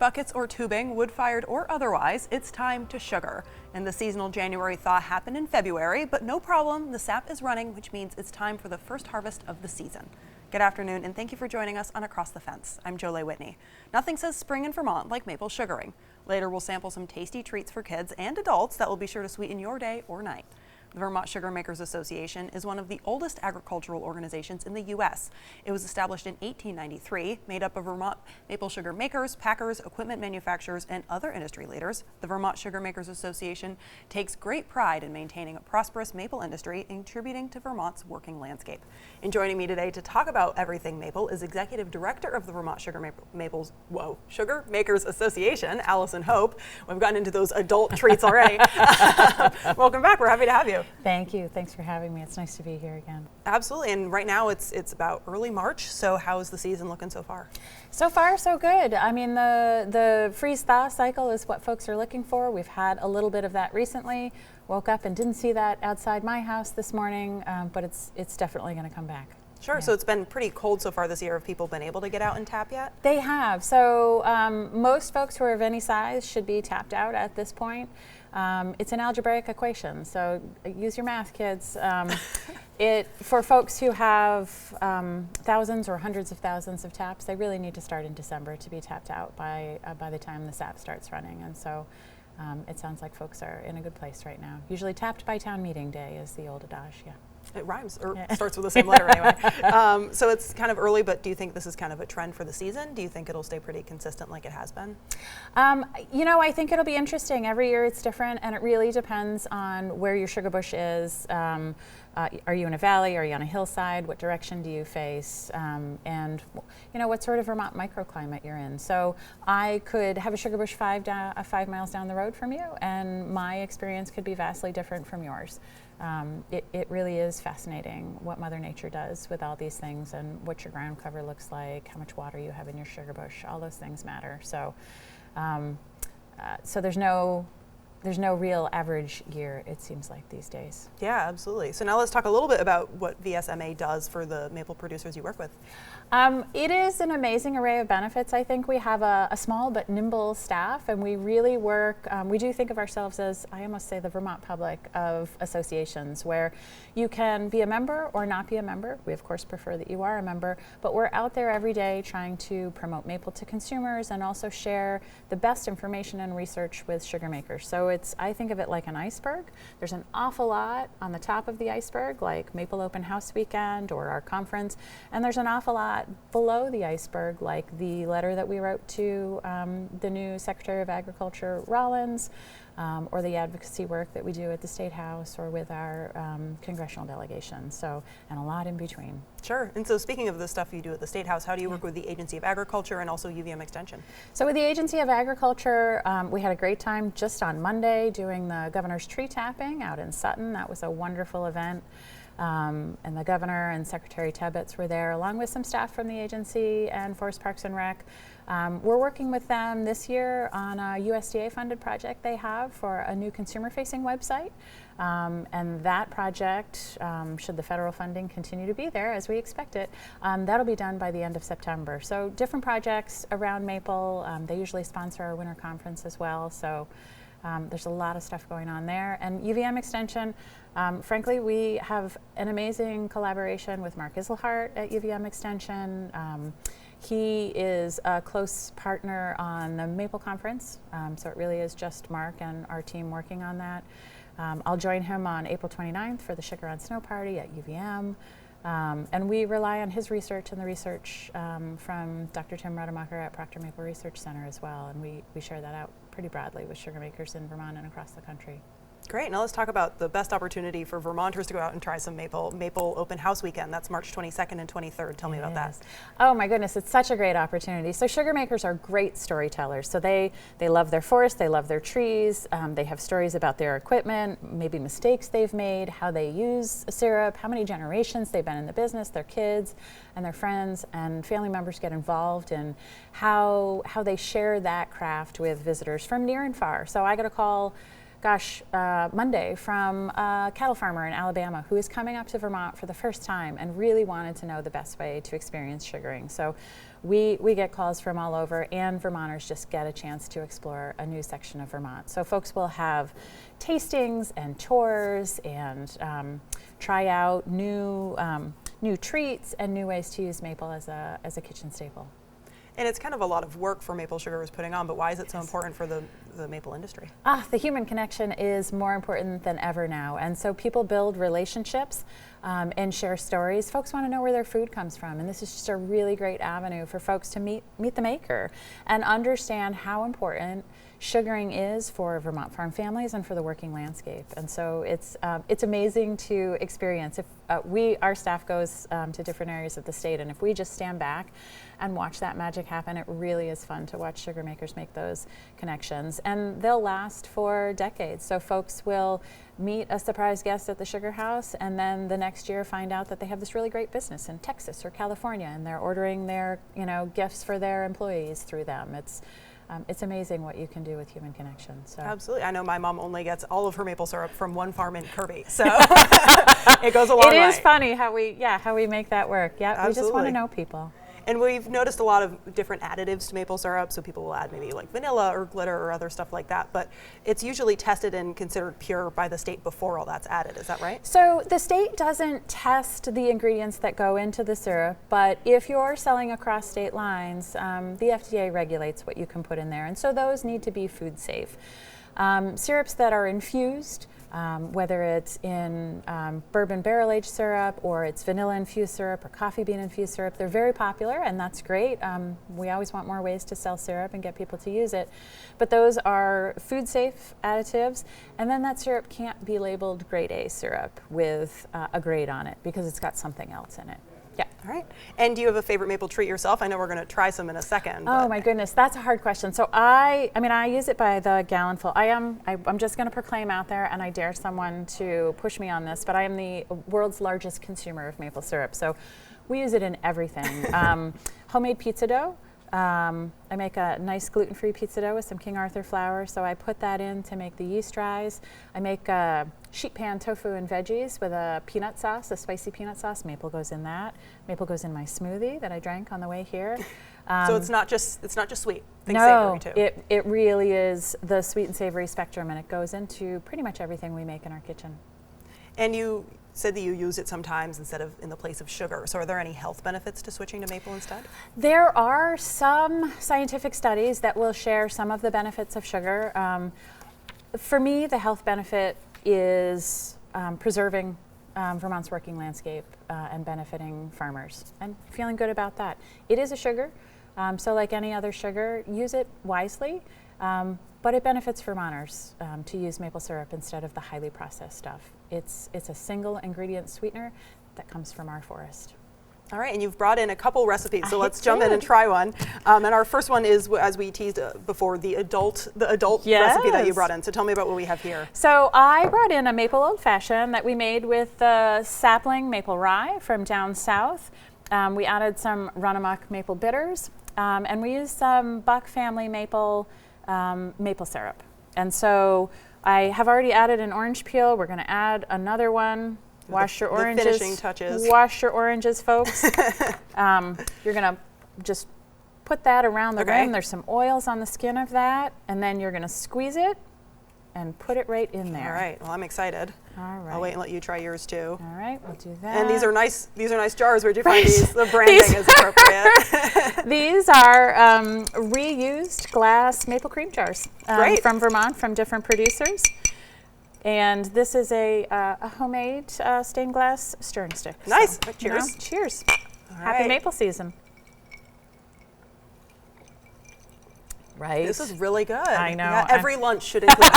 buckets or tubing, wood-fired or otherwise, it's time to sugar. And the seasonal January thaw happened in February, but no problem, the sap is running, which means it's time for the first harvest of the season. Good afternoon, and thank you for joining us on Across the Fence. I'm Jolie Whitney. Nothing says spring in Vermont like maple sugaring. Later, we'll sample some tasty treats for kids and adults that will be sure to sweeten your day or night. The Vermont Sugar Makers Association is one of the oldest agricultural organizations in the U.S. It was established in 1893, made up of Vermont maple sugar makers, packers, equipment manufacturers, and other industry leaders. The Vermont Sugar Makers Association takes great pride in maintaining a prosperous maple industry and contributing to Vermont's working landscape. And joining me today to talk about everything maple is Executive Director of the Vermont Sugar Makers Association, Allison Hope. We've gotten into those adult treats already. Welcome back. We're happy to have you. Thank you. Thanks for having me. It's nice to be here again. Absolutely. And right now it's about early March. So how's the season looking so far? So far, so good. I mean, the freeze-thaw cycle is what folks are looking for. We've had a little bit of that recently. Woke up and didn't see that outside my house this morning, but it's definitely going to come back. Sure. Yeah. So it's been pretty cold so far this year. Have people been able to get out and tap yet? They have. So most folks who are of any size should be tapped out at this point. It's an algebraic equation, so use your math, kids. For folks who have thousands or hundreds of thousands of taps, they really need to start in December to be tapped out by the time the sap starts running. And so it sounds like folks are in a good place right now. Usually tapped by town meeting day is the old adage, yeah. It rhymes, or starts with the same letter anyway. So it's kind of early, but do you think this is kind of a trend for the season? Do you think it'll stay pretty consistent like it has been? I think it'll be interesting. Every year it's different, and it really depends on where your sugar bush is. Are you in a valley? Are you on a hillside? What direction do you face? And what sort of Vermont microclimate you're in. So I could have a sugar bush 5 miles down the road from you, and my experience could be vastly different from yours. It really is fascinating what Mother Nature does with all these things, and what your ground cover looks like, how much water you have in your sugar bush. All those things matter. So there's no real average year, it seems like, these days. Yeah, absolutely. So now let's talk a little bit about what VSMA does for the maple producers you work with. It is an amazing array of benefits. I think we have a small but nimble staff, and we really work, we do think of ourselves as, I almost say, the Vermont public of associations, where you can be a member or not be a member. We of course prefer that you are a member, but we're out there every day trying to promote maple to consumers and also share the best information and research with sugar makers. So I think of it like an iceberg. There's an awful lot on the top of the iceberg, like Maple Open House Weekend or our conference, and there's an awful lot below the iceberg, like the letter that we wrote to the new Secretary of Agriculture, Rollins, or the advocacy work that we do at the State House or with our congressional delegation. So, and a lot in between. Sure. And so speaking of the stuff you do at the State House, how do you work with the Agency of Agriculture and also UVM Extension? So with the Agency of Agriculture, we had a great time just on Monday doing the governor's tree tapping out in Sutton. That was a wonderful event. And the governor and Secretary Tebbetts were there, along with some staff from the agency and Forest Parks and Rec. We're working with them this year on a USDA-funded project they have for a new consumer-facing website. And that project, should the federal funding continue to be there, as we expect it, that'll be done by the end of September. So different projects around maple. They usually sponsor our winter conference as well. So there's a lot of stuff going on there. And UVM Extension, frankly, we have an amazing collaboration with Mark Islehart at UVM Extension. He is a close partner on the Maple Conference, so it really is just Mark and our team working on that. I'll join him on April 29th for the Sugar on Snow Party at UVM. And we rely on his research and the research from Dr. Tim Rademacher at Proctor Maple Research Center as well, and we share that out pretty broadly with sugar makers in Vermont and across the country. Great. Now let's talk about the best opportunity for Vermonters to go out and try some Maple Open House Weekend. That's March 22nd and 23rd. Tell me about that. Oh my goodness, it's such a great opportunity. So sugar makers are great storytellers. So they love their forest, they love their trees, they have stories about their equipment, maybe mistakes they've made, how they use syrup, how many generations they've been in the business, their kids and their friends and family members get involved in how they share that craft with visitors from near and far. So I got a call Monday from a cattle farmer in Alabama who is coming up to Vermont for the first time and really wanted to know the best way to experience sugaring. So we get calls from all over, and Vermonters just get a chance to explore a new section of Vermont. So folks will have tastings and tours and try out new treats and new ways to use maple as a kitchen staple. And it's kind of a lot of work for maple sugars putting on, but why is it so important for the maple industry? The human connection is more important than ever now. And so people build relationships and share stories. Folks want to know where their food comes from. And this is just a really great avenue for folks to meet the maker and understand how important sugaring is for Vermont farm families and for the working landscape. And so it's amazing to experience. If our staff goes to different areas of the state, and if we just stand back and watch that magic happen, it really is fun to watch sugar makers make those connections. And they'll last for decades. So folks will meet a surprise guest at the sugar house, and then the next year find out that they have this really great business in Texas or California, and they're ordering their gifts for their employees through them. It's amazing what you can do with human connection. So. Absolutely. I know my mom only gets all of her maple syrup from one farm in Kirby, so it goes a long way. It is funny how we make that work. Yeah, Absolutely. We just want to know people. And we've noticed a lot of different additives to maple syrup, so people will add maybe like vanilla or glitter or other stuff like that, but it's usually tested and considered pure by the state before all that's added, is that right? So the state doesn't test the ingredients that go into the syrup, but if you're selling across state lines, the FDA regulates what you can put in there, and so those need to be food safe. Syrups that are infused, whether it's in bourbon barrel-aged syrup or it's vanilla-infused syrup or coffee bean-infused syrup, they're very popular, and that's great. We always want more ways to sell syrup and get people to use it. But those are food-safe additives, and then that syrup can't be labeled grade A syrup with a grade on it because it's got something else in it. Yeah. All right. And do you have a favorite maple treat yourself? I know we're going to try some in a second. Oh my goodness, that's a hard question. So I use it by the gallonful. I'm just going to proclaim out there, and I dare someone to push me on this, but I am the world's largest consumer of maple syrup. So we use it in everything. Homemade pizza dough. I make a nice gluten-free pizza dough with some King Arthur flour, so I put that in to make the yeast rise. I make sheet pan tofu and veggies with a peanut sauce, a spicy peanut sauce. Maple goes in that. Maple goes in my smoothie that I drank on the way here. So it's not just sweet. Think no, savory too. It really is the sweet and savory spectrum, and it goes into pretty much everything we make in our kitchen. And you said that you use it sometimes instead of in the place of sugar. So are there any health benefits to switching to maple instead? There are some scientific studies that will share some of the benefits of sugar. For me, the health benefit is preserving Vermont's working landscape and benefiting farmers and feeling good about that. It is a sugar, so like any other sugar, use it wisely. But it benefits Vermonters to use maple syrup instead of the highly processed stuff. It's a single ingredient sweetener that comes from our forest. All right, and you've brought in a couple recipes, so let's jump in and try one. And our first one is, as we teased before, the adult Yes. recipe that you brought in. So tell me about what we have here. So I brought in a maple old fashioned that we made with sapling maple rye from down south. We added some run amok maple bitters, and we used some Buck family maple syrup. And so I have already added an orange peel. We're going to add another one. Wash your oranges. The finishing touches. Wash your oranges, folks. You're going to just put that around the rim. There's some oils on the skin of that, and then you're going to squeeze it and put it right in there. All right. Well, I'm excited. All right. I'll wait and let you try yours too. All right, we'll do that. And these are nice jars. Where'd you find these? The branding is appropriate. These are reused glass maple cream jars from Vermont, from different producers. And this is a homemade stained glass stirring stick. Nice. So, cheers. Cheers. All Happy right. maple season. Right. This is really good. I know. Yeah, every lunch should include.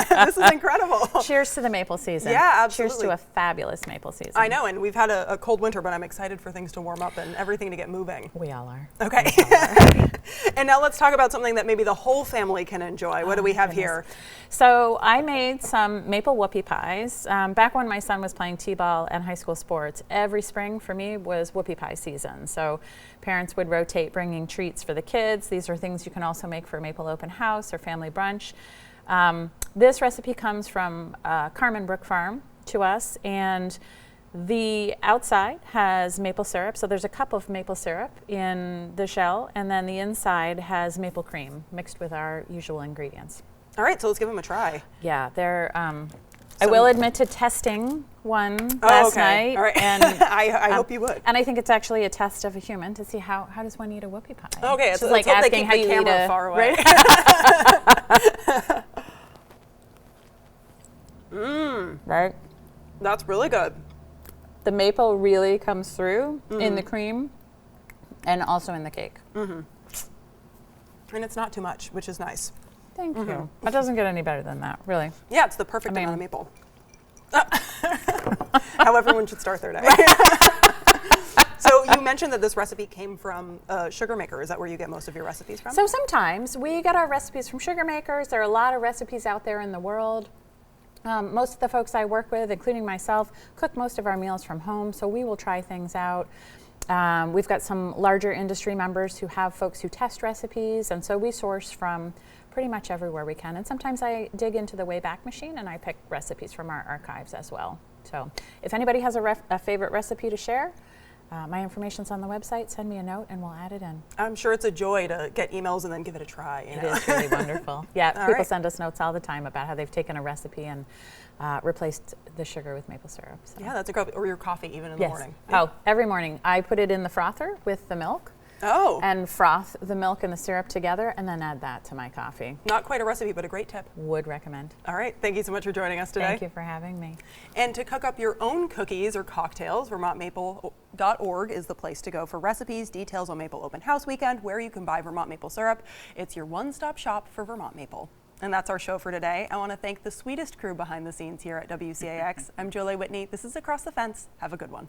This is incredible. Cheers to the maple season. Yeah, absolutely. Cheers to a fabulous maple season. I know, and we've had a cold winter, but I'm excited for things to warm up and everything to get moving. We all are. Okay. And now let's talk about something that maybe the whole family can enjoy. What do we have here? So I made some maple whoopie pies. Back when my son was playing t-ball and high school sports, every spring for me was whoopie pie season. So parents would rotate bringing treats for the kids. These are things you can also make for a maple open house or family brunch. This recipe comes from Carmen Brook Farm to us, and the outside has maple syrup, so there's a cup of maple syrup in the shell, and then the inside has maple cream mixed with our usual ingredients. All right, so let's give them a try. Yeah, they're. I will admit to testing one last night. All right. And I hope you would. And I think it's actually a test of a human to see how does one eat a whoopie pie. Okay, it's so like let's hope asking they how keep you the eat camera a far away. Right? Right. That's really good. The maple really comes through in the cream and also in the cake. And it's not too much, which is nice. Thank you. It doesn't get any better than that, really. Yeah, it's the perfect amount of maple. How everyone should start their day. So you mentioned that this recipe came from a sugar maker. Is that where you get most of your recipes from? So sometimes we get our recipes from sugar makers. There are a lot of recipes out there in the world. Most of the folks I work with, including myself, cook most of our meals from home, so we will try things out. We've got some larger industry members who have folks who test recipes, and so we source from pretty much everywhere we can. And sometimes I dig into the Wayback Machine and I pick recipes from our archives as well. So if anybody has a favorite recipe to share, my information's on the website. Send me a note and we'll add it in. I'm sure it's a joy to get emails and then give it a try. You know? It is really wonderful. Yeah, All people right. send us notes all the time about how they've taken a recipe and replaced the sugar with maple syrup. So. Yeah, that's a great, or your coffee even in the morning. Oh, every morning. I put it in the frother with the milk. Oh. And froth the milk and the syrup together and then add that to my coffee. Not quite a recipe, but a great tip. Would recommend. All right, thank you so much for joining us today. Thank you for having me. And to cook up your own cookies or cocktails, VermontMaple.org is the place to go for recipes, details on Maple Open House Weekend, where you can buy Vermont maple syrup. It's your one-stop shop for Vermont maple. And that's our show for today. I want to thank the sweetest crew behind the scenes here at WCAX. I'm Jolie Whitney. This is Across the Fence. Have a good one.